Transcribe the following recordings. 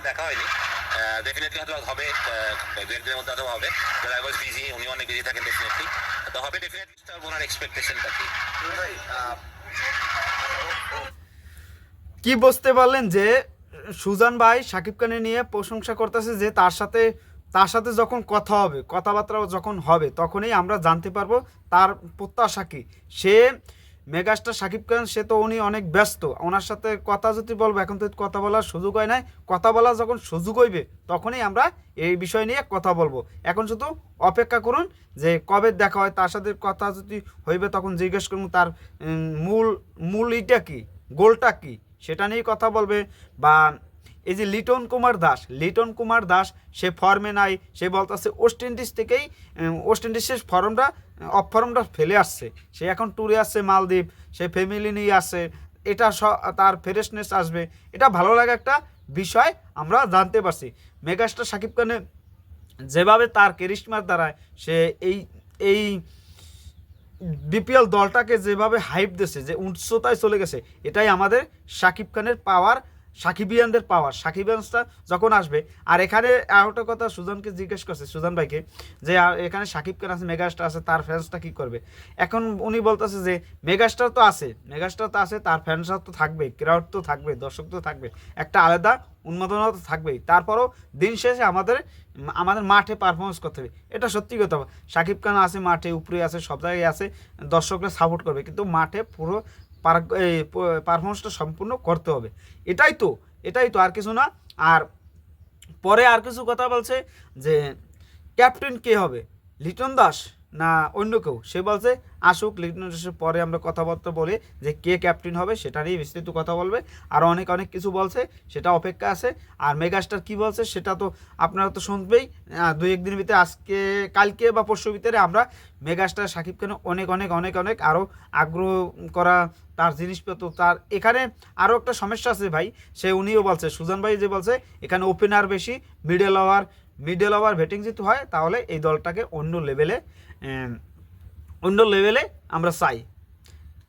দেখা হয়নি, ডেফিনেটলি হয়তো হবে, দু একদিনের মধ্যে হয়তো হবে। আই ওয়াজ বিজি, উনি অনেক বিজি থাকেন, ডেফিনেটলি তো হবে। ডেফিনেটলি ওনার এক্সপেকটেশনটা কি? কি বুঝতে পারলেন যে সুজান ভাই শাকিব খানের নিয়ে প্রশংসা করতেছে যে তার সাথে যখন কথা হবে, কথাবার্তা যখন হবে, তখনই আমরা জানতে পারবো তার প্রত্যাশা কি। সে মেগাস্টার শাকিব খান, সে তো উনি অনেক ব্যস্ত, ওনার সাথে কথা যদি বলবো, এখন তো কথা বলার সুযোগ হয় নাই। কথা বলার যখন সুযোগ হইবে তখনই আমরা এই বিষয় নিয়ে কথা বলবো। এখন শুধু অপেক্ষা করুন যে কবে দেখা হয়, তার সাথে কথা যদি হইবে তখন জিজ্ঞেস করুন তার মূল ইটা কি, গোলটা কি, সেটা নিয়েই কথা বলবে। বা এই যে লিটন কুমার দাস সে ফর্মে নাই, সে বলতেছে ওয়েস্ট ইন্ডিজ থেকেই, ওয়েস্ট ইন্ডিজের ফর্মটা ফেলে আসছে, সে এখন ট্যুরে আসছে মালদ্বীপ, সে ফ্যামিলি নিয়ে আসছে, এটা তার ফ্রেশনেস আসবে, এটা ভালো লাগা একটা বিষয় আমরা জানতে পারছি। মেগাস্টার শাকিব খানের যেভাবে তার ক্যারিশমার দ্বারায় সে এই এই বিপিএল দলটাকে যেভাবে হাইপ দিয়েছে, যে উচ্চতায় চলে গেছে, এটাই আমাদের শাকিব খানের পাওয়ার, সাকিবিয়ানদের পাওয়ার। সাকিবিয়ানসটা যখন আসবে, আর এখানে আর একটা কথা সুজনকে জিজ্ঞেস করছে, সুজন ভাইকে, যে এখানে শাকিব খান আছে, মেগাস্টার আছে, তার ফ্যান্সটা কী করবে। এখন উনি বলতেছে যে মেগাস্টার তো আছে, তার ফ্যান্সরা তো থাকবে, ক্রাউড তো থাকবে, দর্শক তো থাকবে, একটা আলাদা উন্মাদনা তো থাকবেই। তারপরও দিন শেষে আমাদের আমাদের মাঠে পারফরমেন্স করতে হবে, এটা সত্যি কথা। শাকিব খান আছে মাঠে, উপরে আছে, সব জায়গায় আছে, দর্শকরা সাপোর্ট করবে, কিন্তু মাঠে পুরো পারফরমেন্সটা সম্পূর্ণ করতে হবে। এটাই তো আর কিছু না। আর পরে আর কিছু কথা বলছে যে ক্যাপ্টেন কে হবে, লিটন দাস না অন্য কেউ। সে বলছে আসুক, লিটন দাসের পরে আমরা কথাবার্তা বলি যে কে ক্যাপ্টেন হবে, সেটা নিয়ে বিস্তৃত কথা বলবে। আর অনেক অনেক কিছু বলছে, সেটা অপেক্ষা আছে। আর মেগাস্টার কি বলছে সেটা তো আপনারা তো শুনবেই। দুই একদিনের ভিতরে, আজকে কালকে বা পরশু ভিতরে আমরা মেগাস্টার শাকিব খান অনেক অনেক অনেক অনেক আরও আগ্রহ করা তার জিনিসপত্র। তার এখানে আরও একটা সমস্যা আছে ভাই, উনিও বলছে, সুজন ভাই যে বলছে এখানে ওপেনার বেশি, মিডল ওভার ব্যাটিং যদি হয় তাহলে এই দলটাকে অন্য লেভেলে আমরা চাই।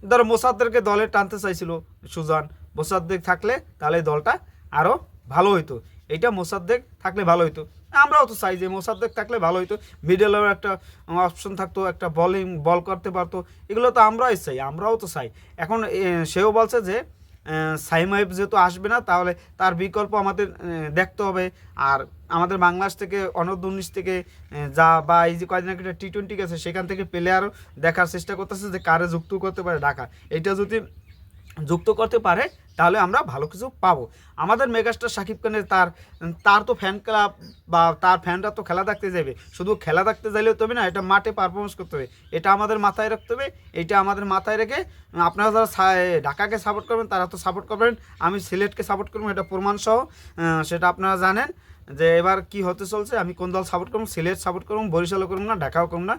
ধরো মোসাদ্দেরকে দলে টানতে চাইছিল সুজন, মোসাদ্দেক থাকলে তাহলে দলটা আরও ভালো হইতো, এইটা মোসাদ্দেক থাকলে ভালো হইতো। আমরাও তো চাই যে মোসাদ্দেক থাকলে ভালো হইতো, মিডলেও একটা অপশন থাকতো, একটা বল করতে পারতো, এগুলো তো আমরাও তো চাই। এখন সেও বলছে যে সাইম আইব যেহেতু আসবে না, তাহলে তার বিকল্প আমাদের দেখতে হবে। আর আমাদের বাংলাদেশ থেকে অনূর্ধ্ব-19 থেকে যা, বা এই যে কয়েকদিন আগে টি-20 গেছে, সেখান থেকে প্লেয়ারও দেখার চেষ্টা করতেছে যে কারে যুক্ত করতে পারে ঢাকা। এটা যদি যুক্ত করতে পারে তাহলে আমরা ভালো কিছু পাবো। আমাদের মেগাস্টার শাকিব খানের তার তো ফ্যান ক্লাব বা তার ফ্যানরা তো খেলা দেখতে যাবে, শুধু খেলা দেখতে যাইলেও তবে না, এটা মাঠে পারফরমেন্স করতে হবে, এটা আমাদের মাথায় রাখতে হবে। এইটা আমাদের মাথায় রেখে আপনারা যারা ঢাকাকে সাপোর্ট করবেন তারা তো সাপোর্ট করবেন, আমি সিলেটকে সাপোর্ট করবো, এটা প্রমাণ সহ। সেটা আপনারা জানেন যে এবার কি হতে চলছে, আমি কোন দল সাপোর্ট করবো, সিলেট সাপোর্ট করবো, বরিশালও করবো না, ঢাকাও করবো না।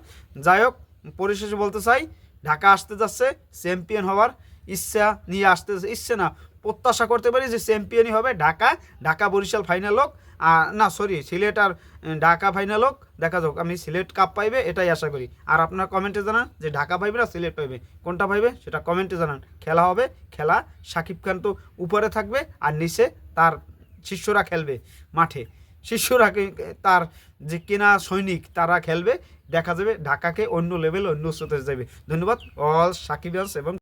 যাই হোক, পরিশেষে বলতে চাই, ঢাকা আসতে যাচ্ছে চ্যাম্পিয়ন হওয়ার ইচ্ছা নিয়ে আসতেছে, ইচ্ছে না, প্রত্যাশা করতে পারি যে চ্যাম্পিয়নই হবে ঢাকা বরিশাল ফাইনাল হোক, না সরি, সিলেট আর ঢাকা ফাইনাল হোক, দেখা যাক। আমি সিলেট কাপ পাইবে এটাই আশা করি। আর আপনারা কমেন্টে জানান যে ঢাকা পাইবে না সিলেট পাইবে, কোনটা পাইবে সেটা কমেন্টে জানান। খেলা হবে, শাকিব খান তো উপরে থাকবে আর নিচে তার শিষ্যরা খেলবে মাঠে, শিষ্যরা তার যে কেনা সৈনিক তারা খেলবে, দেখা যাবে ঢাকাকে অন্য লেভেল, অন্য স্রোতে যাবে। ধন্যবাদ অল সাকিবিয়ান্স এবং